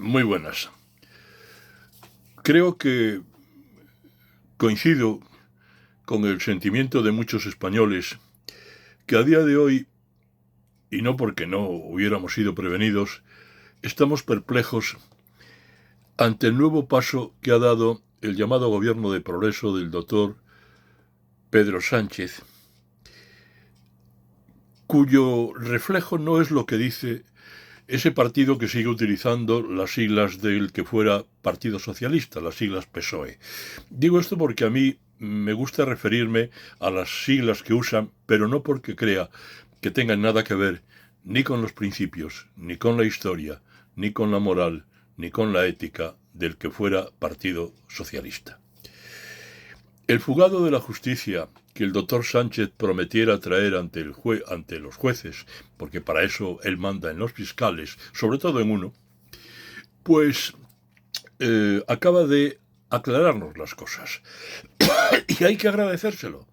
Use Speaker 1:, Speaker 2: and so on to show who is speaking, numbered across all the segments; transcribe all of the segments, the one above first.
Speaker 1: Muy buenas. Creo que coincido con el sentimiento de muchos españoles que a día de hoy, y no porque no hubiéramos sido prevenidos, estamos perplejos ante el nuevo paso que ha dado el llamado gobierno de progreso del doctor Pedro Sánchez, cuyo reflejo no es lo que dice ese partido que sigue utilizando las siglas del que fuera Partido Socialista, las siglas PSOE. Digo esto porque a mí me gusta referirme a las siglas que usan, pero no porque crea que tengan nada que ver ni con los principios, ni con la historia, ni con la moral, ni con la ética del que fuera Partido Socialista. El fugado de la justicia que el doctor Sánchez prometiera traer ante los jueces, porque para eso él manda en los fiscales, sobre todo en uno, pues acaba de aclararnos las cosas. Y hay que agradecérselo,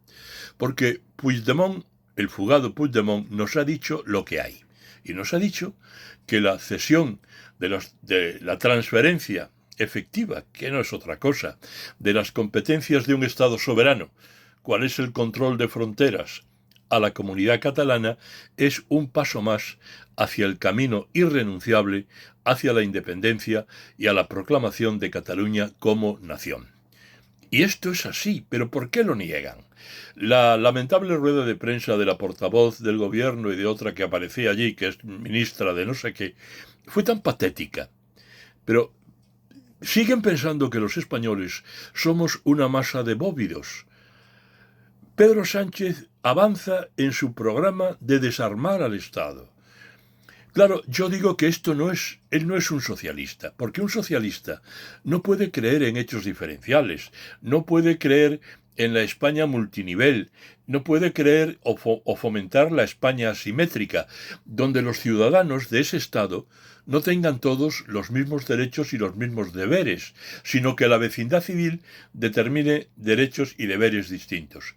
Speaker 1: porque Puigdemont, el fugado Puigdemont, nos ha dicho lo que hay. Y nos ha dicho que la cesión de la transferencia efectiva, que no es otra cosa, de las competencias de un Estado soberano, cuál es el control de fronteras, a la comunidad catalana, es un paso más hacia el camino irrenunciable hacia la independencia y a la proclamación de Cataluña como nación. Y esto es así, pero ¿por qué lo niegan? La lamentable rueda de prensa de la portavoz del gobierno y de otra que aparecía allí, que es ministra de no sé qué, fue tan patética. Pero siguen pensando que los españoles somos una masa de bóvidos. Pedro Sánchez avanza en su programa de desarmar al Estado. Claro, yo digo que él no es un socialista, porque un socialista no puede creer en hechos diferenciales, no puede creer en la España multinivel, no puede creer o fomentar la España asimétrica, donde los ciudadanos de ese Estado no tengan todos los mismos derechos y los mismos deberes, sino que la vecindad civil determine derechos y deberes distintos.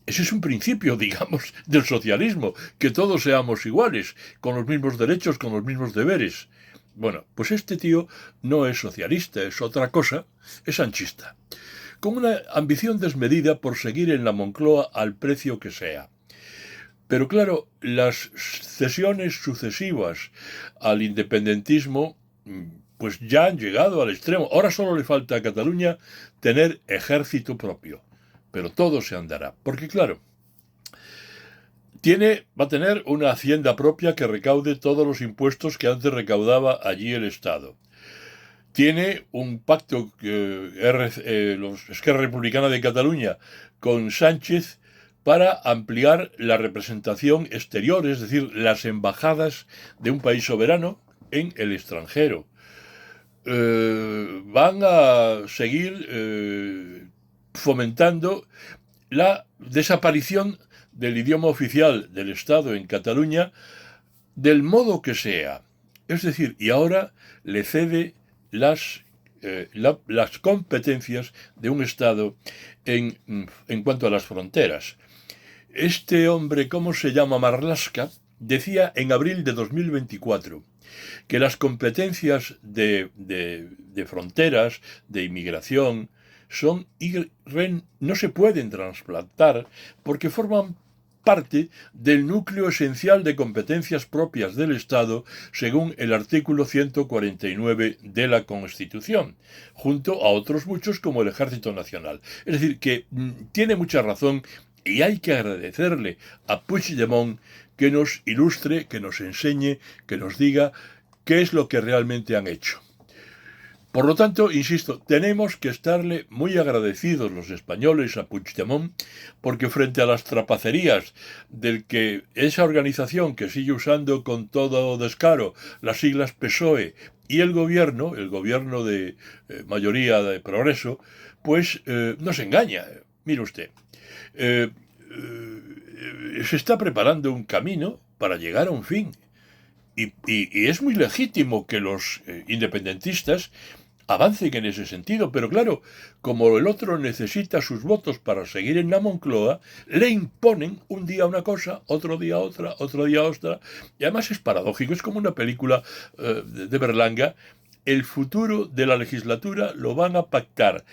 Speaker 1: Ese es un principio, digamos, del socialismo, que todos seamos iguales, con los mismos derechos, con los mismos deberes. Bueno, pues este tío no es socialista, es otra cosa, es sanchista, con una ambición desmedida por seguir en la Moncloa al precio que sea. Pero claro, las cesiones sucesivas al independentismo pues ya han llegado al extremo. Ahora solo le falta a Cataluña tener ejército propio. Pero todo se andará, porque claro, va a tener una hacienda propia que recaude todos los impuestos que antes recaudaba allí el Estado. Tiene un pacto Esquerra Republicana de Cataluña con Sánchez para ampliar la representación exterior, es decir, las embajadas de un país soberano en el extranjero. Van a seguir fomentando la desaparición del idioma oficial del Estado en Cataluña del modo que sea. Es decir, y ahora le cede las competencias de un Estado en cuanto a las fronteras. Este hombre, ¿cómo se llama? Marlaska, decía en abril de 2024 que las competencias de fronteras, de inmigración, no se pueden trasplantar porque forman parte del núcleo esencial de competencias propias del Estado según el artículo 149 de la Constitución, junto a otros muchos como el Ejército Nacional. Es decir, que tiene mucha razón y hay que agradecerle a Puigdemont que nos ilustre, que nos enseñe, que nos diga qué es lo que realmente han hecho. Por lo tanto, insisto, tenemos que estarle muy agradecidos los españoles a Puigdemont, porque frente a las trapacerías del que esa organización que sigue usando con todo descaro las siglas PSOE y el gobierno de mayoría de progreso, pues nos engaña. Mire usted, se está preparando un camino para llegar a un fin. Y es muy legítimo que los independentistas avancen en ese sentido, pero claro, como el otro necesita sus votos para seguir en la Moncloa, le imponen un día una cosa, otro día otra, otro día otra, y además es paradójico, es como una película de Berlanga el futuro de la legislatura lo van a pactar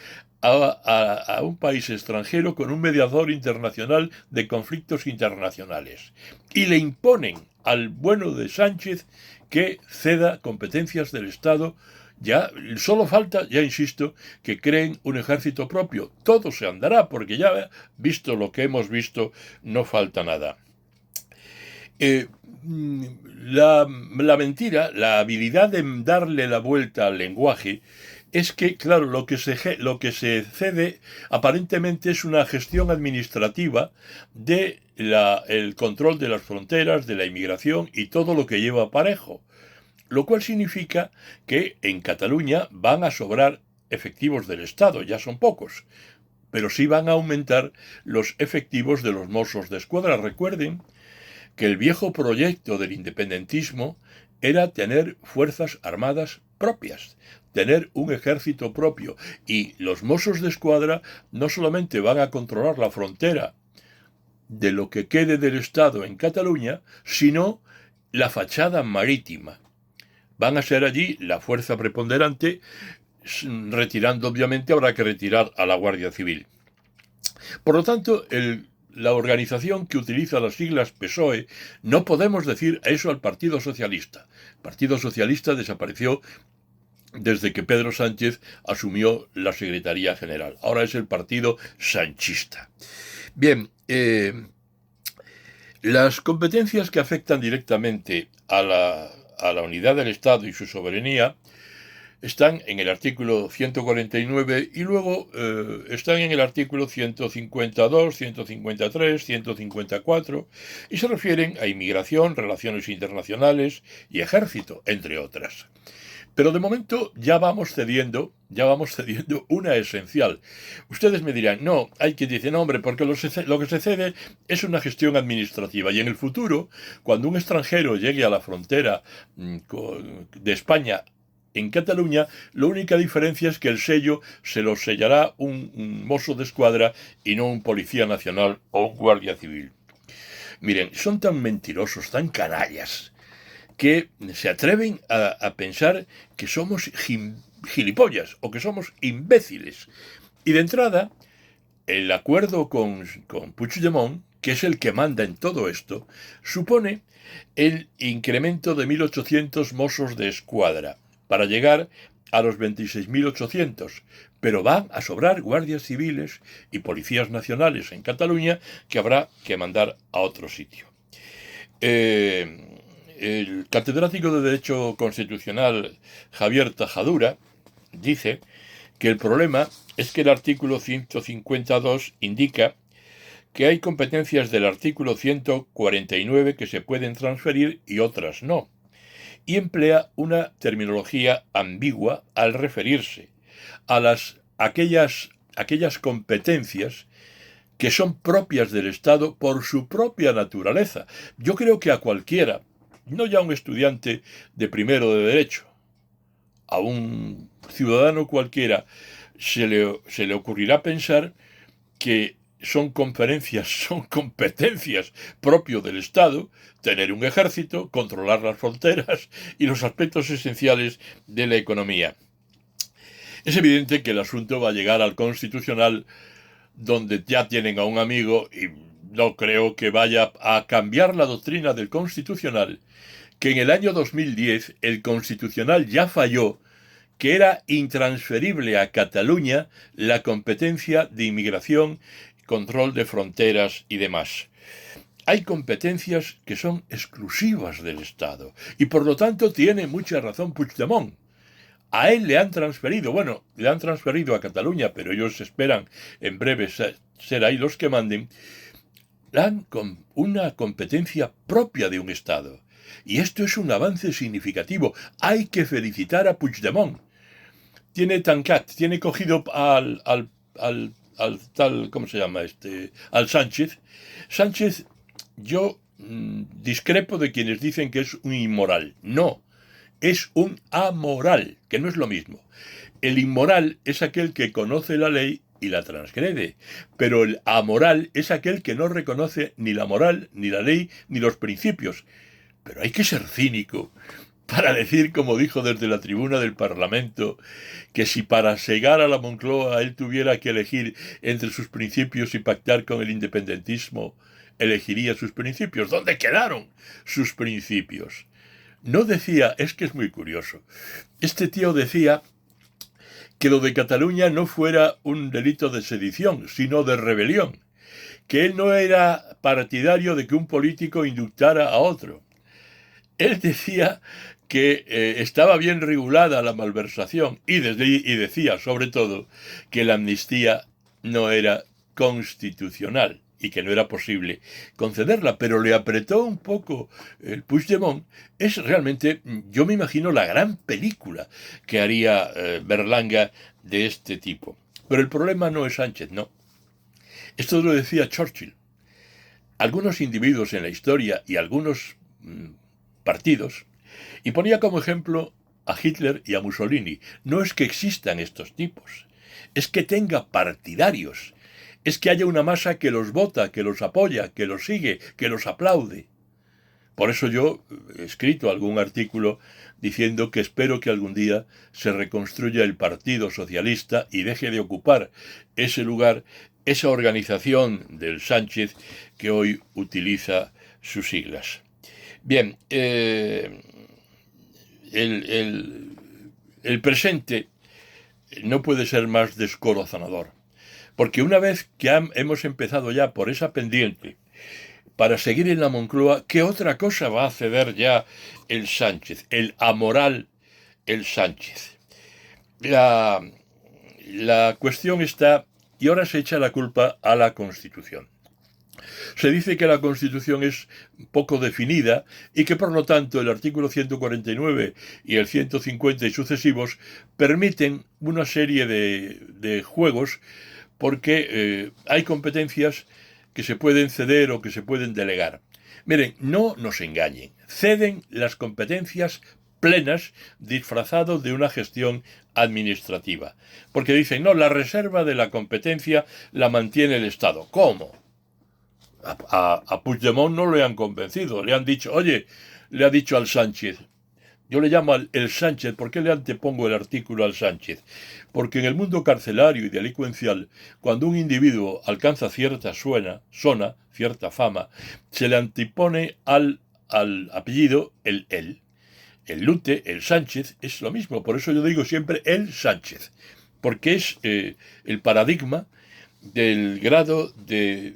Speaker 1: a un país extranjero con un mediador internacional de conflictos internacionales. Y le imponen al bueno de Sánchez que ceda competencias del Estado. Ya solo falta, ya insisto, que creen un ejército propio. Todo se andará, porque ya, visto lo que hemos visto, no falta nada. La mentira, la habilidad de darle la vuelta al lenguaje, es que, claro, lo que se cede aparentemente es una gestión administrativa de el control de las fronteras, de la inmigración y todo lo que lleva aparejo. Lo cual significa que en Cataluña van a sobrar efectivos del Estado, ya son pocos, pero sí van a aumentar los efectivos de los Mossos de Escuadra. Recuerden que el viejo proyecto del independentismo era tener fuerzas armadas propias, tener un ejército propio, y los Mossos de Escuadra no solamente van a controlar la frontera de lo que quede del Estado en Cataluña, sino la fachada marítima. Van a ser allí la fuerza preponderante, retirando, obviamente, habrá que retirar a la Guardia Civil. Por lo tanto, la organización que utiliza las siglas PSOE, no podemos decir eso al Partido Socialista. El Partido Socialista desapareció desde que Pedro Sánchez asumió la Secretaría General. Ahora es el Partido Sanchista. Bien, las competencias que afectan directamente a la unidad del Estado y su soberanía están en el artículo 149 y luego están en el artículo 152, 153, 154 y se refieren a inmigración, relaciones internacionales y ejército, entre otras. Pero de momento ya vamos cediendo una esencial. Ustedes me dirán, no, hay quien dice, no, hombre, porque lo que se cede es una gestión administrativa. Y en el futuro, cuando un extranjero llegue a la frontera de España en Cataluña, la única diferencia es que el sello se lo sellará un mozo de escuadra y no un policía nacional o un guardia civil. Miren, son tan mentirosos, tan canallas, que se atreven a pensar que somos gilipollas o que somos imbéciles. Y de entrada, el acuerdo con Puigdemont, que es el que manda en todo esto, supone el incremento de 1.800 mozos de escuadra para llegar a los 26.800, pero van a sobrar guardias civiles y policías nacionales en Cataluña que habrá que mandar a otro sitio. El catedrático de Derecho Constitucional Javier Tajadura dice que el problema es que el artículo 152 indica que hay competencias del artículo 149 que se pueden transferir y otras no, y emplea una terminología ambigua al referirse a aquellas competencias que son propias del Estado por su propia naturaleza. Yo creo que a cualquiera, no ya a un estudiante de primero de Derecho, a un ciudadano cualquiera, se le ocurrirá pensar que son competencias propias del Estado, tener un ejército, controlar las fronteras y los aspectos esenciales de la economía. Es evidente que el asunto va a llegar al Constitucional, donde ya tienen a un amigo, y no creo que vaya a cambiar la doctrina del Constitucional, que en el año 2010 el Constitucional ya falló, que era intransferible a Cataluña la competencia de inmigración, control de fronteras y demás. Hay competencias que son exclusivas del Estado, y por lo tanto tiene mucha razón Puigdemont. A él le han transferido a Cataluña, pero ellos esperan en breve ser ahí los que manden, una competencia propia de un Estado. Y esto es un avance significativo. Hay que felicitar a Puigdemont. Tiene cogido al tal, ¿cómo se llama al Sánchez. Sánchez, yo discrepo de quienes dicen que es un inmoral. No, es un amoral, que no es lo mismo. El inmoral es aquel que conoce la ley y la transgrede, pero el amoral es aquel que no reconoce ni la moral, ni la ley, ni los principios. Pero hay que ser cínico para decir, como dijo desde la tribuna del Parlamento, que si para llegar a la Moncloa él tuviera que elegir entre sus principios y pactar con el independentismo, elegiría sus principios. ¿Dónde quedaron sus principios? No decía, es que es muy curioso, este tío decía que lo de Cataluña no fuera un delito de sedición, sino de rebelión, que él no era partidario de que un político indultara a otro. Él decía que estaba bien regulada la malversación y decía, sobre todo, que la amnistía no era constitucional y que no era posible concederla, pero le apretó un poco el Puigdemont. Es realmente, yo me imagino, la gran película que haría Berlanga de este tipo. Pero el problema no es Sánchez, no. Esto lo decía Churchill. Algunos individuos en la historia y algunos partidos, y ponía como ejemplo a Hitler y a Mussolini. No es que existan estos tipos, es que tenga partidarios, es que haya una masa que los vota, que los apoya, que los sigue, que los aplaude. Por eso yo he escrito algún artículo diciendo que espero que algún día se reconstruya el Partido Socialista y deje de ocupar ese lugar, esa organización del Sánchez que hoy utiliza sus siglas. Bien, el presente no puede ser más descorazonador, porque una vez que hemos empezado ya por esa pendiente para seguir en la Moncloa, ¿qué otra cosa va a ceder ya el Sánchez, el amoral el Sánchez? La cuestión está, y ahora se echa la culpa a la Constitución. Se dice que la Constitución es poco definida y que por lo tanto el artículo 149 y el 150 y sucesivos permiten una serie de juegos porque hay competencias que se pueden ceder o que se pueden delegar. Miren, no nos engañen, ceden las competencias plenas disfrazados de una gestión administrativa. Porque dicen, no, la reserva de la competencia la mantiene el Estado. ¿Cómo? A Puigdemont no le han convencido, le han dicho, oye, le ha dicho al Sánchez, yo le llamo el Sánchez, ¿por qué le antepongo el artículo al Sánchez? Porque en el mundo carcelario y delincuencial, cuando un individuo alcanza cierta zona, cierta fama, se le antepone al apellido el él. El Lute, el Sánchez, es lo mismo, por eso yo digo siempre el Sánchez, porque es el paradigma del grado de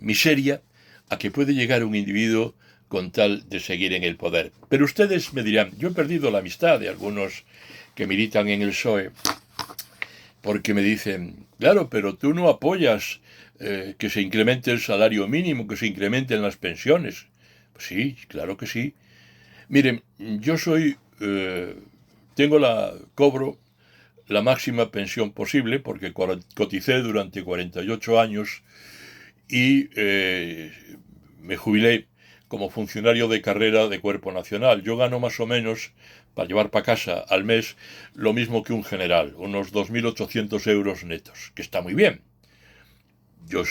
Speaker 1: miseria a que puede llegar un individuo con tal de seguir en el poder. Pero ustedes me dirán, yo he perdido la amistad de algunos que militan en el PSOE, porque me dicen, claro, pero tú no apoyas que se incremente el salario mínimo, que se incrementen las pensiones. Pues sí, claro que sí. Miren, yo cobro la máxima pensión posible, porque coticé durante 48 años y me jubilé como funcionario de carrera de Cuerpo Nacional. Yo gano más o menos, para llevar para casa al mes, lo mismo que un general, unos 2.800 euros netos, que está muy bien. Yo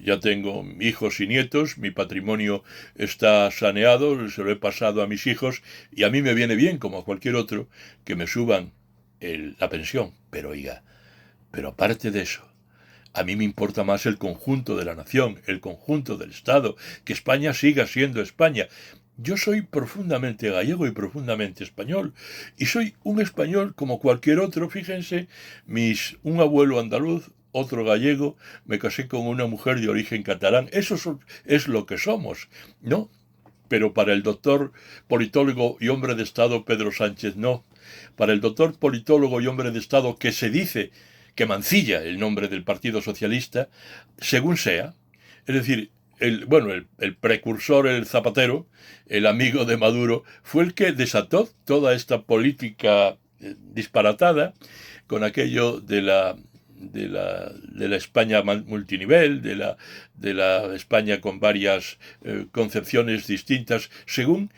Speaker 1: ya tengo hijos y nietos, mi patrimonio está saneado, se lo he pasado a mis hijos, y a mí me viene bien, como a cualquier otro, que me suban la pensión. Pero oiga, pero aparte de eso, a mí me importa más el conjunto de la nación, el conjunto del Estado, que España siga siendo España. Yo soy profundamente gallego y profundamente español, y soy un español como cualquier otro. Fíjense, un abuelo andaluz, otro gallego, me casé con una mujer de origen catalán. Eso es lo que somos, ¿no? Pero para el doctor politólogo y hombre de Estado Pedro Sánchez no. Para el doctor politólogo y hombre de Estado que se dice que mancilla el nombre del Partido Socialista, según sea, es decir, el precursor, el Zapatero, el amigo de Maduro, fue el que desató toda esta política disparatada con aquello de la España multinivel, de la España con varias concepciones distintas, según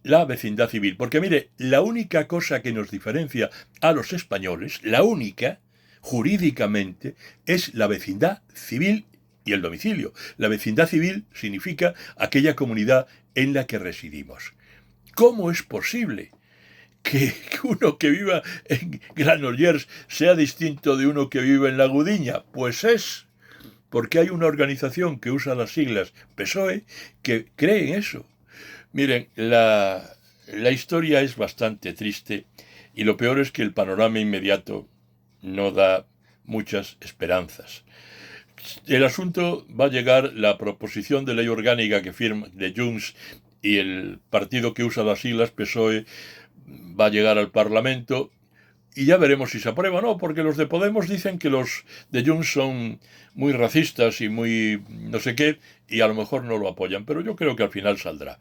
Speaker 1: la vecindad civil. Porque mire, la única cosa que nos diferencia a los españoles, la única, jurídicamente, es la vecindad civil y el domicilio. La vecindad civil significa aquella comunidad en la que residimos. ¿Cómo es posible que uno que viva en Granollers sea distinto de uno que vive en La Gudiña? Pues es porque hay una organización que usa las siglas PSOE que cree en eso. Miren, la historia es bastante triste y lo peor es que el panorama inmediato no da muchas esperanzas. El asunto va a llegar, la proposición de ley orgánica que firma de Junts y el partido que usa las siglas PSOE va a llegar al Parlamento y ya veremos si se aprueba o no, porque los de Podemos dicen que los de Junts son muy racistas y muy no sé qué, y a lo mejor no lo apoyan, pero yo creo que al final saldrá.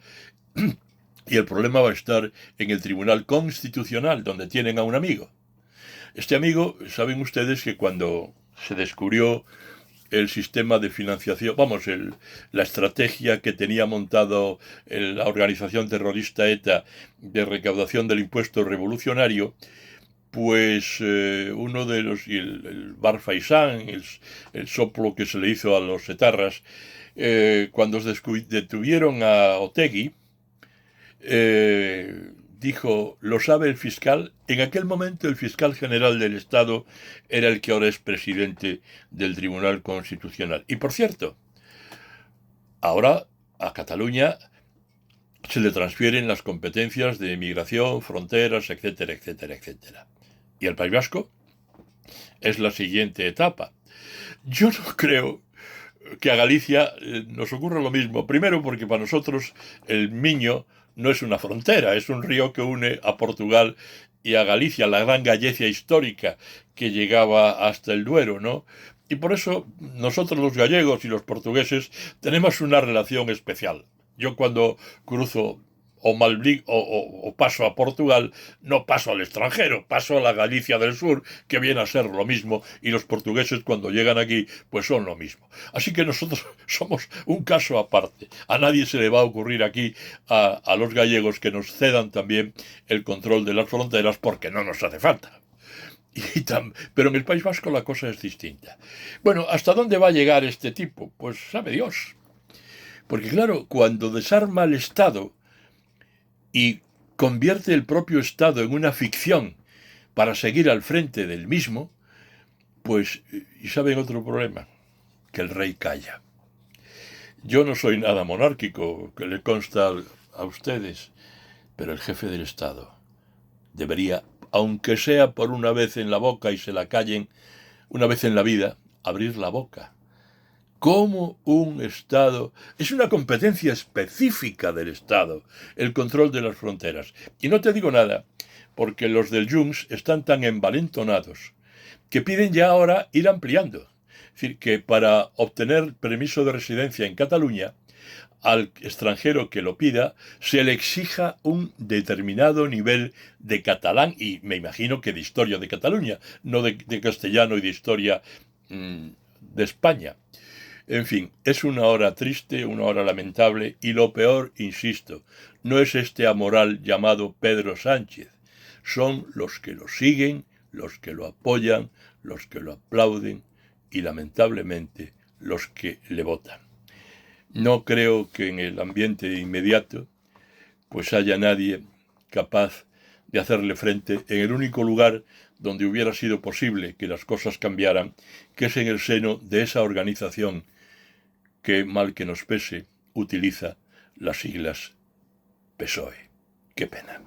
Speaker 1: Y el problema va a estar en el Tribunal Constitucional, donde tienen a un amigo. Este amigo, saben ustedes que cuando se descubrió el sistema de financiación, vamos, la estrategia que tenía montado la organización terrorista ETA de recaudación del impuesto revolucionario, pues uno de los, el Bar Faisán, el soplo que se le hizo a los etarras, cuando detuvieron a Otegi, dijo, lo sabe el fiscal. En aquel momento el fiscal general del Estado era el que ahora es presidente del Tribunal Constitucional. Y por cierto, ahora a Cataluña se le transfieren las competencias de migración, fronteras, etcétera, etcétera, etcétera. Y el País Vasco es la siguiente etapa. Yo no creo que a Galicia nos ocurra lo mismo. Primero porque para nosotros el Miño no es una frontera, es un río que une a Portugal y a Galicia, la gran Galicia histórica que llegaba hasta el Duero, ¿no? Y por eso nosotros los gallegos y los portugueses tenemos una relación especial. Yo cuando cruzo o paso a Portugal, no paso al extranjero, paso a la Galicia del Sur, que viene a ser lo mismo, y los portugueses cuando llegan aquí, pues son lo mismo. Así que nosotros somos un caso aparte. A nadie se le va a ocurrir aquí, a los gallegos, que nos cedan también el control de las fronteras, porque no nos hace falta. Pero en el País Vasco la cosa es distinta. Bueno, ¿hasta dónde va a llegar este tipo? Pues sabe Dios. Porque claro, cuando desarma el Estado y convierte el propio Estado en una ficción para seguir al frente del mismo, pues, ¿y saben otro problema? Que el rey calla. Yo no soy nada monárquico, que le consta a ustedes, pero el jefe del Estado debería, aunque sea por una vez en la boca y se la callen, una vez en la vida, abrir la boca. Como un Estado es una competencia específica del Estado, el control de las fronteras. Y no te digo nada, porque los del Junts están tan envalentonados que piden ya ahora ir ampliando. Es decir, que para obtener permiso de residencia en Cataluña, al extranjero que lo pida, se le exija un determinado nivel de catalán, y me imagino que de historia de Cataluña, no de castellano y de historia de España. En fin, es una hora triste, una hora lamentable, y lo peor, insisto, no es este amoral llamado Pedro Sánchez, son los que lo siguen, los que lo apoyan, los que lo aplauden y lamentablemente los que le votan. No creo que en el ambiente inmediato pues haya nadie capaz de hacerle frente en el único lugar donde hubiera sido posible que las cosas cambiaran, que es en el seno de esa organización que, mal que nos pese, utiliza las siglas PSOE. Qué pena.